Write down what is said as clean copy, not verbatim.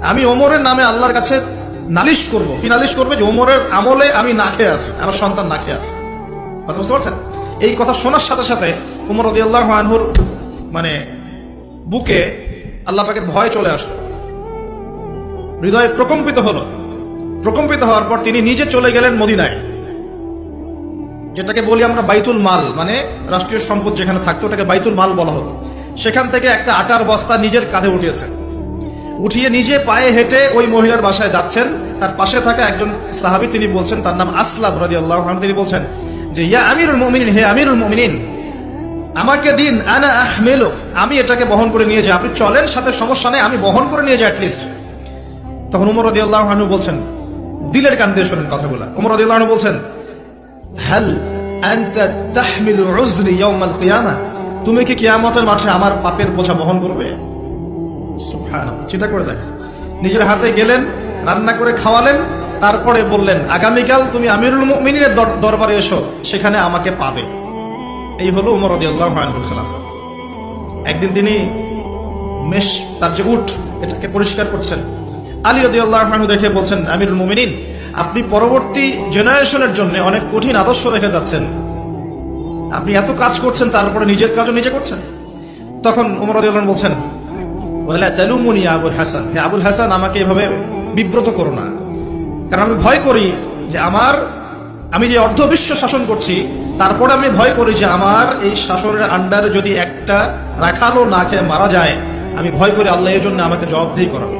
আমি ওমরের নামে আল্লাহর কাছে নালিশ করব। কি নালিশ করবে? যে ওমরের আমলে আমি না খেয়ে আছি, আমার সন্তান না খেয়ে আছে। কথা বুঝতে পারছেন? এই কথা শোনার সাথে সাথে ওমর রাদিয়াল্লাহু আনহুর মানে বুকে আল্লাহ পাকের ভয় চলে আসলো, হৃদয় প্রকম্পিত হলো। প্রকম্পিত হওয়ার পর তিনি নিজে চলে গেলেন মদিনায়, যেটাকে বলি আমরা বাইতুল মাল, মানে রাষ্ট্রীয় সম্পদ যেখানে থাকতো ওটাকে বাইতুল মাল বলা হতো। সেখান থেকে একটা আটার বস্তা নিজের কাঁধে উঠিয়েছেন, উঠিয়ে নিজে পায়ে হেঁটে ওই মহিলার বাসায় যাচ্ছেন। তার পাশে থাকা একজন সাহাবী, তিনি বলছেন, তার নাম আসলাম রাদিয়াল্লাহু আনহু, তিনি বলছেন যে ইয়া আমিরুল মুমিনিন, হে আমিরুল মুমিনিন, আমাকে দিন, আনা আহমিলুক, আমি এটাকে বহন করে নিয়ে যাই। আপনি চলেন, সাথে সমস্যা নেই, আমি বহন করে নিয়ে যাই অ্যাটলিস্ট। তখন ওমর রাদিয়াল্লাহু আনহু বলছেন, দিলের কান দিয়ে শোনেন কথাগুলো। ওমর রাদিয়াল্লাহু আনহু বলছেন, হাল আনতা তাহমিলু উযরি ইয়াউমাল কিয়ামা, তুমি কি কিয়ামতের মাঠে আমার পাপের বোঝা বহন করবে? সুবহানাল্লাহ, চিন্তা করে দেখ। নিজের হাতে গেলেন, রান্না করে খাওয়ালেন, তারপরে বললেন আগামীকাল তুমি আমিরুল মুমিনিনের দরবারে এসো, সেখানে আমাকে পাবে। এই হলো ওমর রাদিয়াল্লাহু আনহুর খেলাফত। একদিন তিনি তার যে উট, এটাকে পরিষ্কার করছেন। আলী রাদিয়াল্লাহু আনহু দেখে বলছেন, আমিরুল মুমিনিন, আপনি পরবর্তী জেনারেশনের জন্য অনেক কঠিন আদর্শ রেখে যাচ্ছেন। আপনি এত কাজ করছেন, তারপরে নিজের কাজও নিজে করছেন। তখন ওমর রাদিয়াল্লাহু আনহু বলছেন, ওয়ালা তালুমুনি ইয়া আবুল হাসান, হে আবুল হাসান, আমাকে এভাবে বিব্রত করো না, কারণ আমি ভয় করি যে আমি যে অর্ধবিশ্ব শাসন করছি, তারপরে আমি ভয় করি যে আমার এই শাসনের আন্ডারে যদি একটা রাখালও না খেয়ে মারা যায়, আমি ভয় করি আল্লাহ এই জন্য আমাকে জবাবদিহি করাবে।